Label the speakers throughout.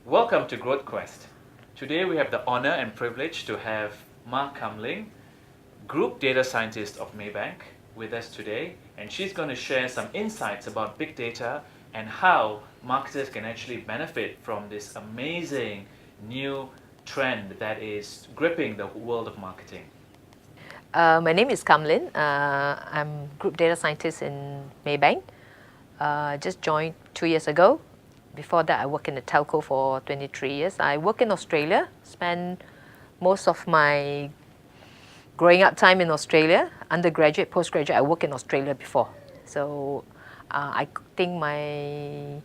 Speaker 1: Welcome to Growth Quest. Today we have the honor and privilege to have Mah Kam Lin, Group Data Scientist of Maybank, with us today, and she's going to share some insights about big data and how marketers can actually benefit from this amazing new trend that is gripping the world of marketing.
Speaker 2: My name is Kam Lin. I'm Group Data Scientist in Maybank. Just joined 2 years ago. Before that, I worked in the telco for 23 years. I work in Australia, spent most of my growing up time in Australia. Undergraduate, postgraduate, I worked in Australia before. So I think my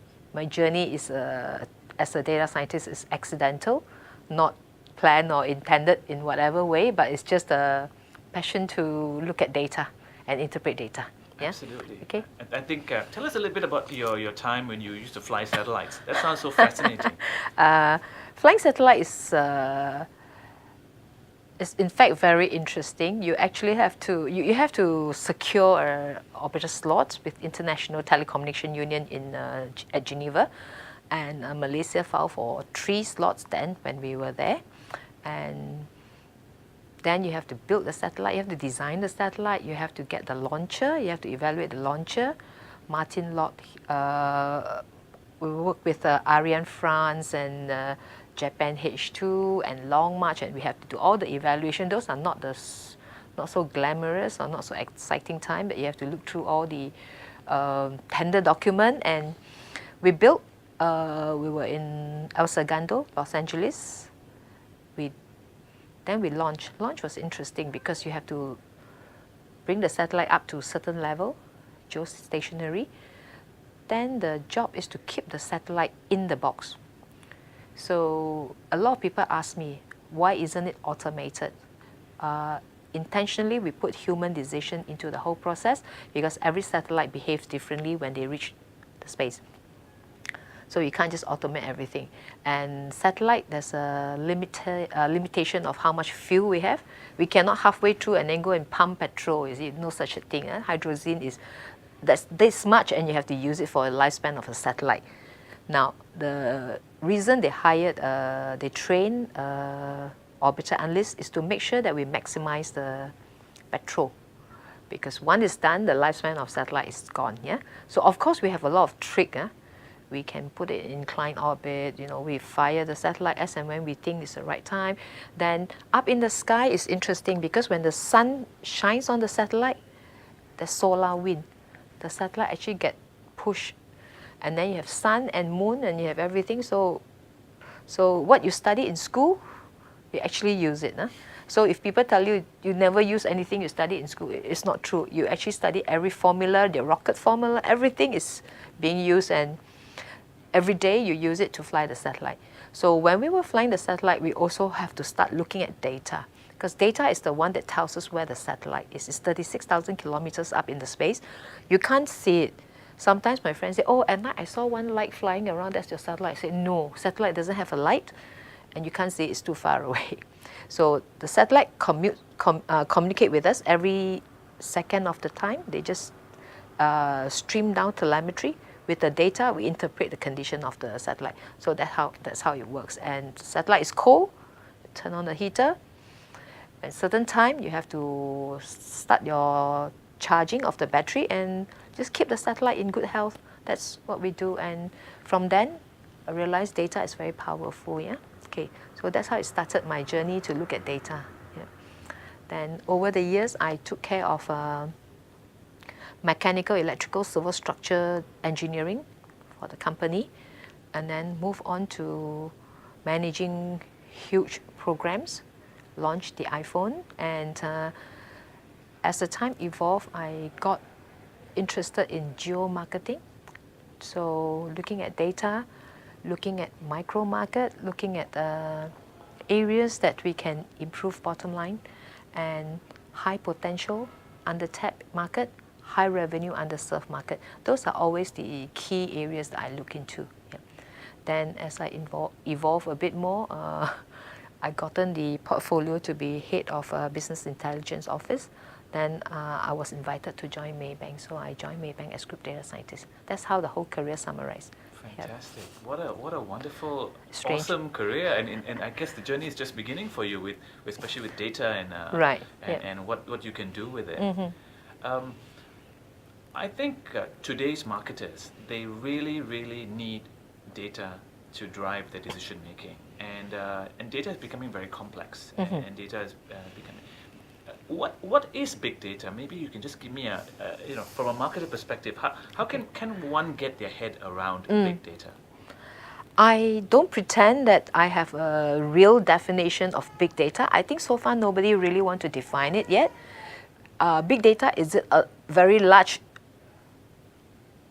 Speaker 2: journey is as a data scientist is accidental, not planned or intended in whatever way, but it's just a passion to look at data and interpret data. Yeah?
Speaker 1: Absolutely.
Speaker 2: Okay.
Speaker 1: I think, tell us a little bit about your time when you used to fly satellites. That sounds so fascinating.
Speaker 2: Flying satellite is in fact very interesting. You actually have to you have to secure an orbital slot with International Telecommunication Union at Geneva, and Malaysia filed for 3 slots then when we were there, and then you have to build the satellite, you have to design the satellite, you have to get the launcher, you have to evaluate the launcher. Martin Lot, we work with Ariane France and Japan H2 and Long March, and we have to do all the evaluation. Those are not so glamorous or not so exciting time, but you have to look through all the tender document. And we built, we were in El Segundo, Los Angeles. Then we launched. Launch was interesting because you have to bring the satellite up to a certain level, geostationary. Then the job is to keep the satellite in the box. So a lot of people ask me, why isn't it automated? Intentionally, we put human decision into the whole process because every satellite behaves differently when they reach the space. So you can't just automate everything. And satellite, there's a limitation of how much fuel we have. We cannot halfway through and then go and pump petrol. You see, no such a thing. Hydrogen is that's this much, and you have to use it for a lifespan of a satellite. Now, the reason they train orbital analysts is to make sure that we maximize the petrol. Because once it's done, the lifespan of satellite is gone. Yeah. So of course we have a lot of trick. We can put it in inclined orbit, we fire the satellite as and when we think it's the right time. Then up in the sky is interesting because when the sun shines on the satellite, there's solar wind. The satellite actually get pushed. And then you have sun and moon and you have everything. So what you study in school, you actually use it. So if people tell you you never use anything you study in school, it's not true. You actually study every formula, the rocket formula, everything is being used, and every day you use it to fly the satellite. So when we were flying the satellite, we also have to start looking at data, because data is the one that tells us where the satellite is. It's 36,000 kilometers up in the space. You can't see it. Sometimes my friends say, oh, at night I saw one light flying around, that's your satellite. I say, no, satellite doesn't have a light, and you can't see it, it's too far away. So the satellite communicate with us every second of the time. They just stream down telemetry. With the data, we interpret the condition of the satellite. So that's how it works. And satellite is cold, you turn on the heater. At a certain time, you have to start your charging of the battery and just keep the satellite in good health. That's what we do. And from then, I realized data is very powerful. Yeah. Okay. So that's how it started my journey to look at data. Yeah. Then over the years, I took care of mechanical, electrical, civil structure engineering for the company, and then move on to managing huge programs, launched the iPhone, and as the time evolved, I got interested in geo-marketing. So looking at data, looking at micro market, looking at areas that we can improve bottom line, and high potential, undertapped market, high revenue, underserved market. Those are always the key areas that I look into. Yeah. Then as I evolve a bit more, I gotten the portfolio to be head of a business intelligence office. Then I was invited to join Maybank, so I joined Maybank as group data scientist. That's how the whole career summarized.
Speaker 1: Fantastic! What a wonderful,
Speaker 2: Strange.
Speaker 1: awesome career, and I guess the journey is just beginning for you with especially with data and
Speaker 2: Right.
Speaker 1: and what you can do with it.
Speaker 2: Mm-hmm.
Speaker 1: Um, I think today's marketers, they really need data to drive their decision making, and data is becoming very complex, and data is becoming. What is big data? Maybe you can just give me from a marketer perspective, how can one get their head around big data?
Speaker 2: I don't pretend that I have a real definition of big data. I think so far nobody really want to define it yet. Big data, is it a very large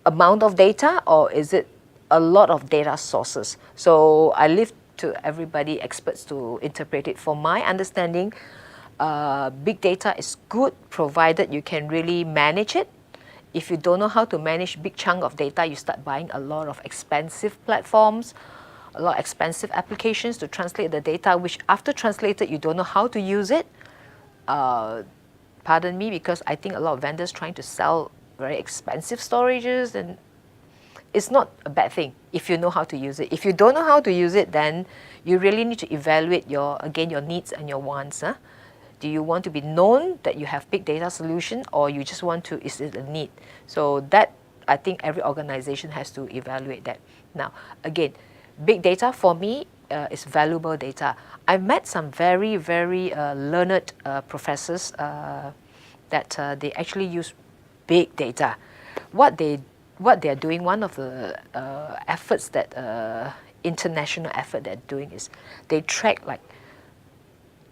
Speaker 2: amount of data, or is it a lot of data sources? So I leave to everybody, experts, to interpret it. For my understanding, big data is good provided you can really manage it. If you don't know how to manage big chunk of data, you start buying a lot of expensive platforms, a lot of expensive applications to translate the data, which after translated, you don't know how to use it. Pardon me, because I think a lot of vendors trying to sell very expensive storages, and it's not a bad thing if you know how to use it. If you don't know how to use it, then you really need to evaluate your needs and your wants. Huh? Do you want to be known that you have big data solution, or you just want to, is it a need? So that, I think every organization has to evaluate that. Now, again, big data for me is valuable data. I've met some very learned professors that they actually use big data. What they're doing, one of the efforts that international effort they're doing is they track like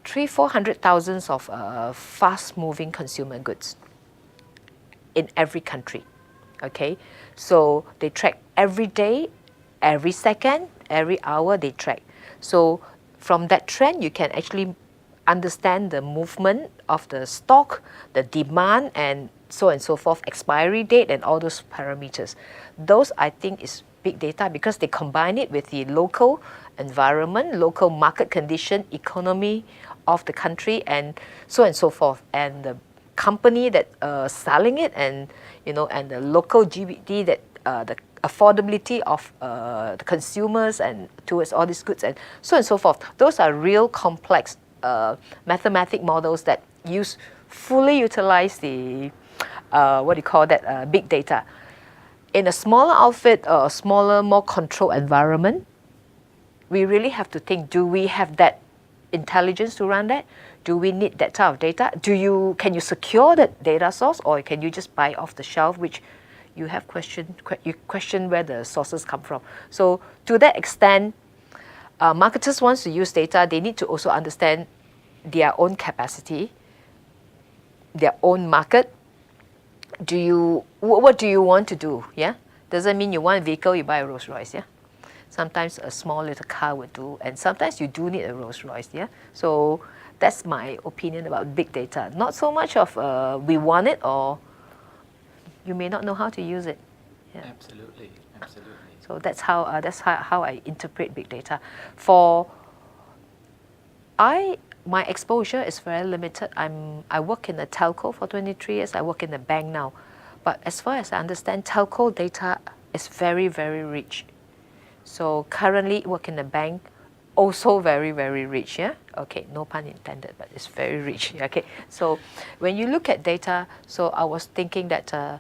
Speaker 2: 300,000-400,000 of fast-moving consumer goods in every country. Okay, so they track every day, every second, every hour they track. So from that trend, you can actually understand the movement of the stock, the demand, and so on and so forth, expiry date, and all those parameters. Those, I think, is big data because they combine it with the local environment, local market condition, economy of the country, and so on and so forth, and the company that selling it, and and the local GDP, that the affordability of the consumers and towards all these goods, and so on and so forth. Those are real complex mathematic models that fully utilize the big data. In a smaller outfit or a smaller, more controlled environment, we really have to think, do we have that intelligence to run that? Do we need that type of data? Can you secure that data source, or can you just buy off the shelf, which you question where the sources come from? So to that extent, marketers wants to use data, they need to also understand their own capacity, their own market. What do you want to do? Yeah, doesn't mean you want a vehicle, you buy a Rolls Royce. Yeah, sometimes a small little car would do, and sometimes you do need a Rolls Royce. Yeah, so that's my opinion about big data. Not so much of we want it, or you may not know how to use it. Yeah.
Speaker 1: Absolutely.
Speaker 2: So that's how I interpret big data. My exposure is very limited. I work in a telco for 23 years. I work in a bank now. But as far as I understand, telco data is very rich. So currently work in a bank, also very rich. Yeah. Okay. No pun intended, but it's very rich. Okay. So when you look at data, so I was thinking that the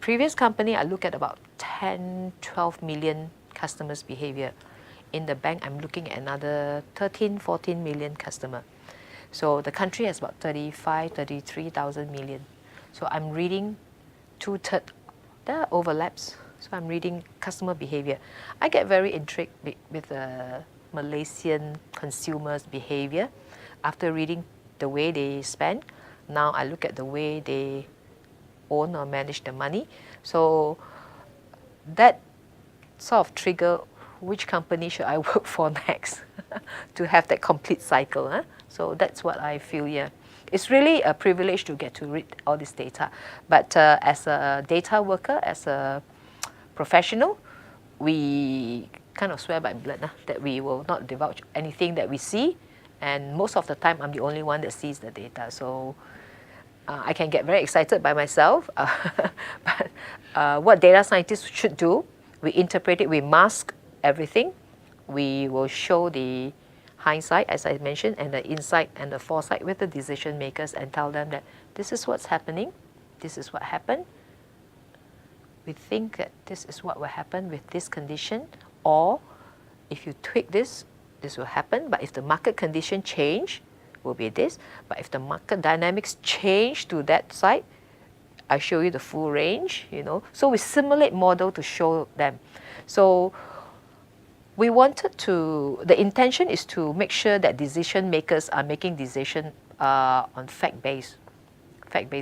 Speaker 2: previous company, I look at about 10-12 million customers' behavior. In the bank, I'm looking at another 13-14 million customer. So the country has about 35-33,000 million. So I'm reading 2/3. There are overlaps. So I'm reading customer behavior. I get very intrigued with the Malaysian consumers' behavior after reading the way they spend. Now I look at the way they own or manage the money. So that sort of trigger which company should I work for next to have that complete cycle. Huh? So that's what I feel. Yeah, it's really a privilege to get to read all this data. But as a data worker, as a professional, we kind of swear by blood that we will not divulge anything that we see. And most of the time, I'm the only one that sees the data. So I can get very excited by myself. But what data scientists should do, We interpret it, we mask everything. We will show the hindsight, as I mentioned, and the insight and the foresight with the decision makers and tell them that this is what's happening, this is what happened. We think that this is what will happen with this condition, or if you tweak this, this will happen. But if the market condition change, will be this. But if the market dynamics change to that side, I show you the full range, you know. So we simulate model to show them. So we wanted to, the intention is to make sure that decision makers are making decision on fact-based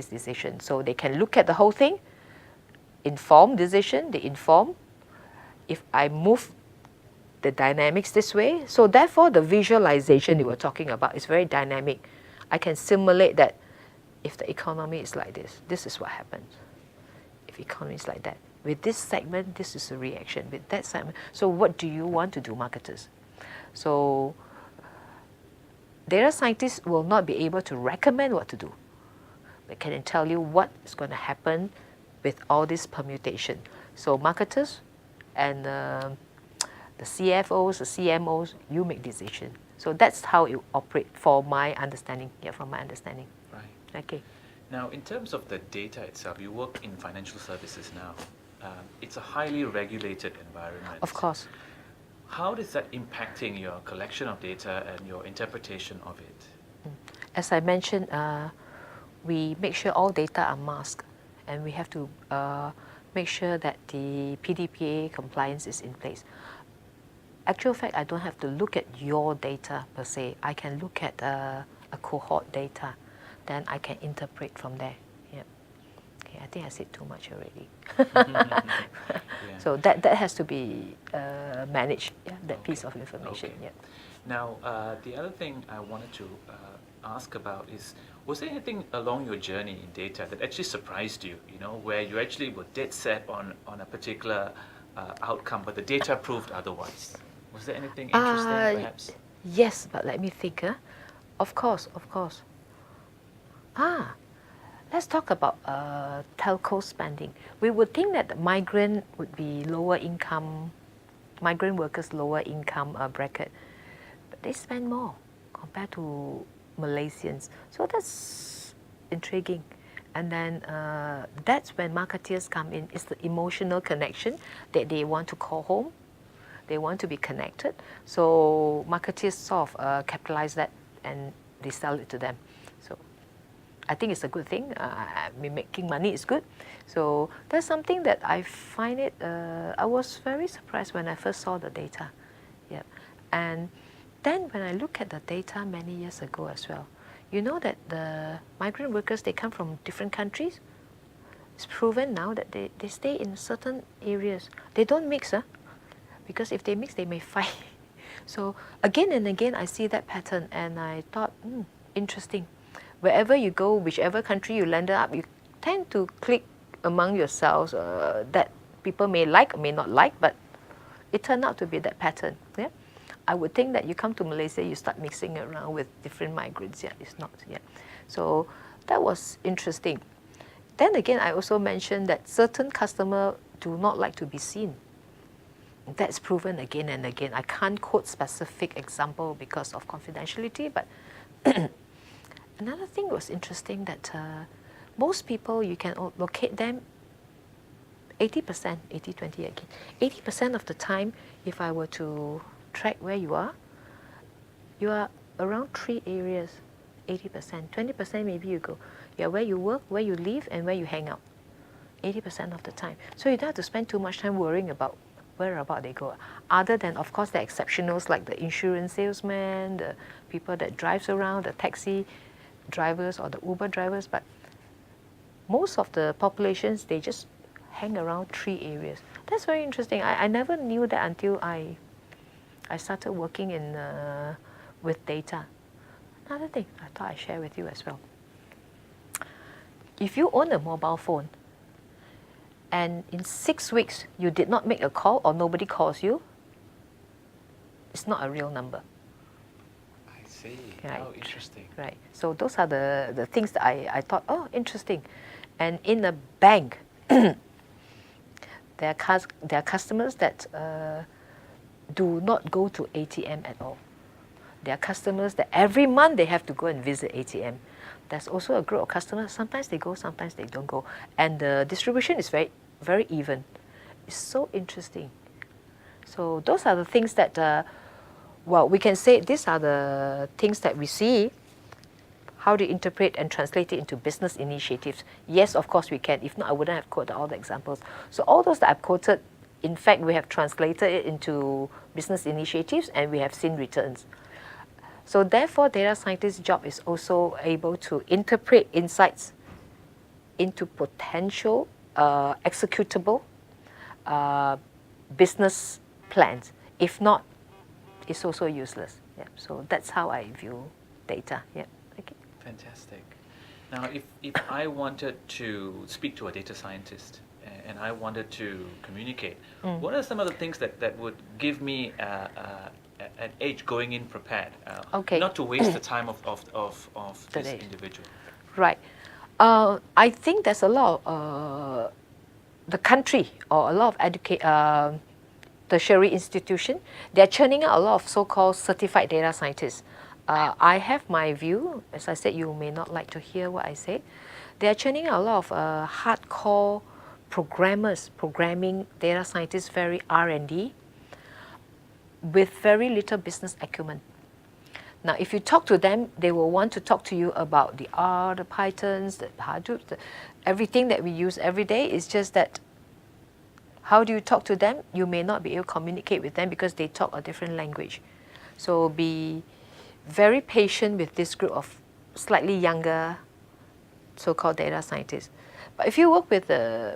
Speaker 2: decision. So they can look at the whole thing, inform decision, they inform. If I move the dynamics this way, so therefore the visualization you were talking about is very dynamic. I can simulate that if the economy is like this, this is what happens. If economy is like that, with this segment, this is a reaction. With that segment, so what do you want to do, marketers? So data scientists will not be able to recommend what to do. They can tell you what is going to happen with all this permutation. So marketers and the CFOs, the CMOs, you make decision. So that's how it operates for my understanding. Yeah, from my understanding.
Speaker 1: Right.
Speaker 2: Okay.
Speaker 1: Now, in terms of the data itself, you work in financial services now. It's a highly regulated environment.
Speaker 2: Of course.
Speaker 1: How is that impacting your collection of data and your interpretation of it?
Speaker 2: As I mentioned, we make sure all data are masked, and we have to make sure that the PDPA compliance is in place. Actual fact, I don't have to look at your data per se. I can look at a cohort data, then I can interpret from there. Yeah. Okay, I think I said too much already.
Speaker 1: Yeah.
Speaker 2: So that has to be managed. Yeah, that piece of information.
Speaker 1: Okay.
Speaker 2: Yeah.
Speaker 1: Now, the other thing I wanted to ask about is, was there anything along your journey in data that actually surprised you? You know, where you actually were dead set on a particular outcome, but the data proved otherwise. Was there anything interesting, perhaps?
Speaker 2: Yes, but let me think. Of course. Let's talk about telco spending. We would think that the migrant would be lower income, migrant workers lower income bracket, but they spend more compared to Malaysians. So that's intriguing. And then that's when marketeers come in. It's the emotional connection that they want to call home. They want to be connected. So marketeers sort of capitalize that and they sell it to them. So I think it's a good thing. I mean, making money is good. So that's something that I find it, I was very surprised when I first saw the data. Yeah. And then when I look at the data many years ago as well, you know that the migrant workers, they come from different countries. It's proven now that they stay in certain areas. They don't mix, because if they mix, they may fight. So again and again, I see that pattern, and I thought, interesting. Wherever you go, whichever country you landed up, you tend to click among yourselves that people may like or may not like, but it turned out to be that pattern. Yeah, I would think that you come to Malaysia, you start mixing around with different migrants. Yeah, it's not. Yeah, so that was interesting. Then again, I also mentioned that certain customers do not like to be seen. That's proven again and again. I can't quote specific example because of confidentiality, but another thing was interesting that most people, you can locate them 80%, 80-20 again. 80% of the time, if I were to track where you are around 3 areas, 80%. 20% maybe you go. You're where you work, where you live, and where you hang out. 80% of the time. So you don't have to spend too much time worrying about whereabout they go. Other than, of course, the exceptionals like the insurance salesman, the people that drives around, the taxi drivers or the Uber drivers. But most of the populations, they just hang around 3 areas. That's very interesting. I never knew that until I started working in with data. Another thing I thought I'd share with you as well. If you own a mobile phone, and in 6 weeks you did not make a call or nobody calls you, it's not a real number.
Speaker 1: I see.
Speaker 2: Right.
Speaker 1: Oh, interesting.
Speaker 2: Right. So those are the things that I thought, oh, interesting. And in a bank, There are customers that do not go to ATM at all. There are customers that every month they have to go and visit ATM. There's also a group of customers, sometimes they go, sometimes they don't go. And the distribution is very, very even. It's so interesting. So those are the things that, well, we can say these are the things that we see, how to interpret and translate it into business initiatives. Yes, of course we can. If not, I wouldn't have quoted all the examples. So all those that I've quoted, in fact, we have translated it into business initiatives and we have seen returns. So therefore, data scientist's job is also able to interpret insights into potential executable business plans. If not, it's also useless. Yeah. So that's how I view data. Yeah. Okay.
Speaker 1: Fantastic. Now, if I wanted to speak to a data scientist and I wanted to communicate, what are some of the things that would give me an edge going in prepared,
Speaker 2: Okay.
Speaker 1: not to waste the time of this individual?
Speaker 2: Right. I think there's a lot of the country or a lot of tertiary institution, they're churning out a lot of so-called certified data scientists. I have my view. As I said, you may not like to hear what I say. They are churning out a lot of hardcore programmers, programming data scientists, very R&D, with very little business acumen. Now, if you talk to them, they will want to talk to you about the R, the Pythons, the Hadoop, everything that we use every day. It's just that how do you talk to them? You may not be able to communicate with them because they talk a different language. So be very patient with this group of slightly younger so-called data scientists. But if you work with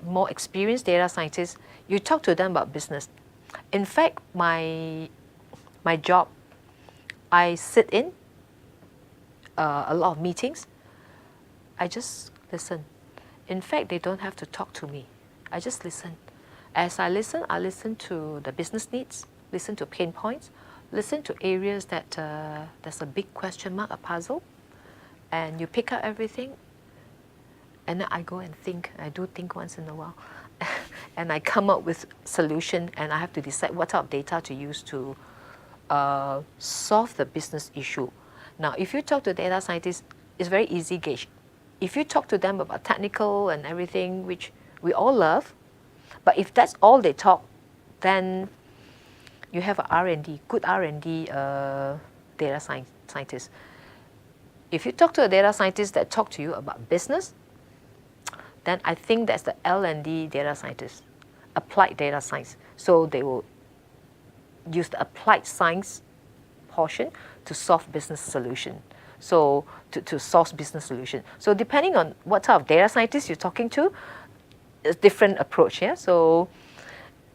Speaker 2: more experienced data scientists, you talk to them about business. In fact, my job, I sit in a lot of meetings. I just listen. In fact, they don't have to talk to me. I just listen. As I listen to the business needs, listen to pain points, listen to areas that there's a big question mark, a puzzle, and you pick up everything, and then I go and think. I do think once in a while. And I come up with solution, and I have to decide what type of data to use to solve the business issue. Now, if you talk to data scientists, it's very easy gauge. If you talk to them about technical and everything, which we all love, but if that's all they talk, then you have a R&D, good R&D data scientist. If you talk to a data scientist that talk to you about business, then I think that's the L&D data scientist, applied data science. So they will use the applied science portion to solve business solution. So to solve business solution. So depending on what type of data scientist you're talking to, a different approach. Yeah. So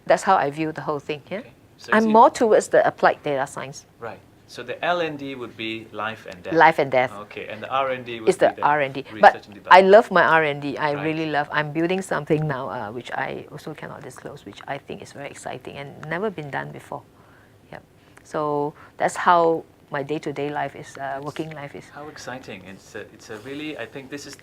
Speaker 2: that's how I view the whole thing. Yeah.
Speaker 1: Okay. So
Speaker 2: I'm more towards the applied data science.
Speaker 1: Right. So the L&D would be life and death.
Speaker 2: Life and death.
Speaker 1: Okay, and the R&D would
Speaker 2: is
Speaker 1: be
Speaker 2: the R&D.
Speaker 1: research
Speaker 2: But
Speaker 1: and development.
Speaker 2: I love my R&D. I
Speaker 1: Right.
Speaker 2: really love. I'm building something now, which I also cannot disclose, which I think is very exciting and never been done before. Yeah. So that's how my day-to-day life is, working life is.
Speaker 1: How exciting! It's a really. I think this is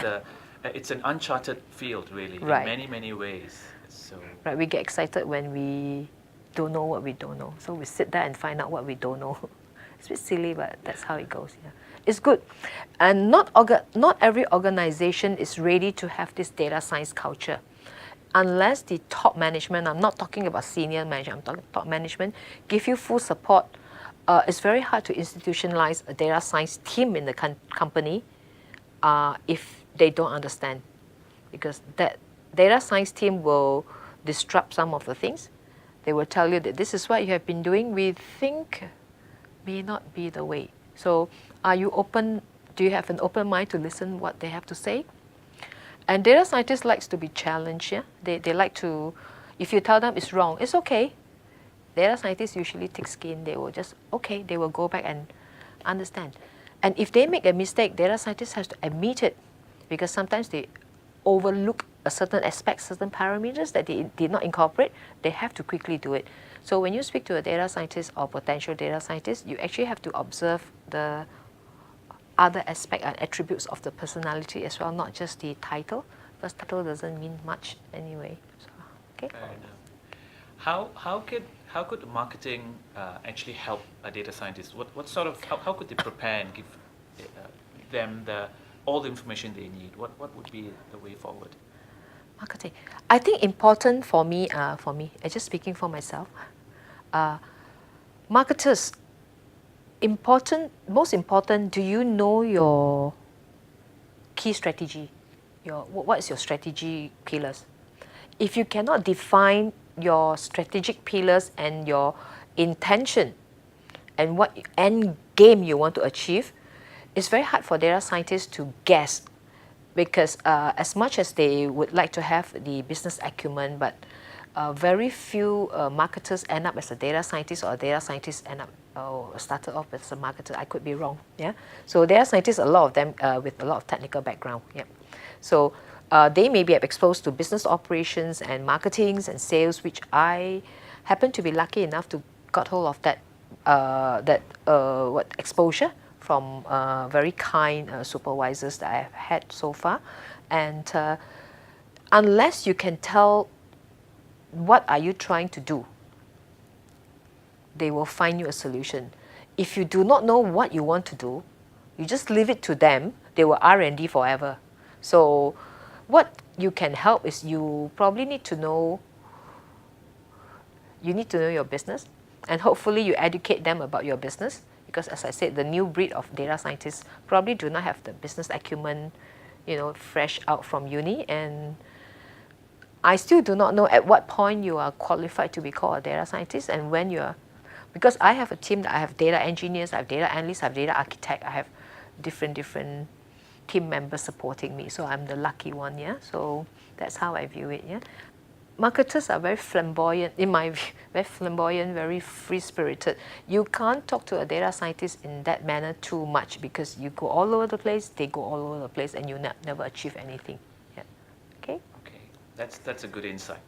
Speaker 1: it's an uncharted field, really,
Speaker 2: Right.
Speaker 1: in many ways. So
Speaker 2: Right. We get excited when we don't know what we don't know. So we sit there and find out what we don't know. It's a bit silly, but that's how it goes. Yeah, it's good, and not every organization is ready to have this data science culture, unless the top management. I'm not talking about senior management. I'm talking top management. Give you full support. It's very hard to institutionalize a data science team in the company if they don't understand, because that data science team will disrupt some of the things. They will tell you that this is what you have been doing. We think may not be the way. So are you open? Do you have an open mind to listen what they have to say? And data scientists likes to be challenged. Yeah? They like to, if you tell them it's wrong, it's okay. Data scientists usually take skin. They will just, okay, they will go back and understand. And if they make a mistake, data scientists have to admit it, because sometimes they overlook a certain aspect, certain parameters that they did not incorporate. They have to quickly do it. So when you speak to a data scientist or potential data scientist, you actually have to observe the other aspect and attributes of the personality as well, not just the title, because title doesn't mean much anyway. So, okay.
Speaker 1: fair enough. How could marketing actually help a data scientist? What sort of how could they prepare and give them all the information they need? What would be the way forward?
Speaker 2: Marketing. I think important for me, I'm just speaking for myself. Marketers, most important, do you know your key strategy? What is your strategy pillars? If you cannot define your strategic pillars and your intention and what end game you want to achieve, it's very hard for data scientists to guess, because as much as they would like to have the business acumen, but very few marketers end up as a data scientist, or data scientists end up started off as a marketer. I could be wrong. Yeah. So data scientists, a lot of them with a lot of technical background. Yeah. So they may be exposed to business operations and marketings and sales, which I happen to be lucky enough to got hold of that exposure from very kind supervisors that I've had so far. And unless you can tell what are you trying to do, they will find you a solution. If you do not know what you want to do, you just leave it to them, they will R&D forever. So what you can help is you probably need to know your business, and hopefully you educate them about your business, because as I said, the new breed of data scientists probably do not have the business acumen, fresh out from uni. And I still do not know at what point you are qualified to be called a data scientist, and when you are, because I have a team that I have data engineers, I have data analysts, I have data architect, I have different team members supporting me. So I'm the lucky one, yeah. So that's how I view it, yeah. Marketers are very flamboyant, in my view, very flamboyant, very free-spirited. You can't talk to a data scientist in that manner too much, because you go all over the place, they go all over the place, and you never achieve anything. Yeah. Okay.
Speaker 1: Okay, that's a good insight.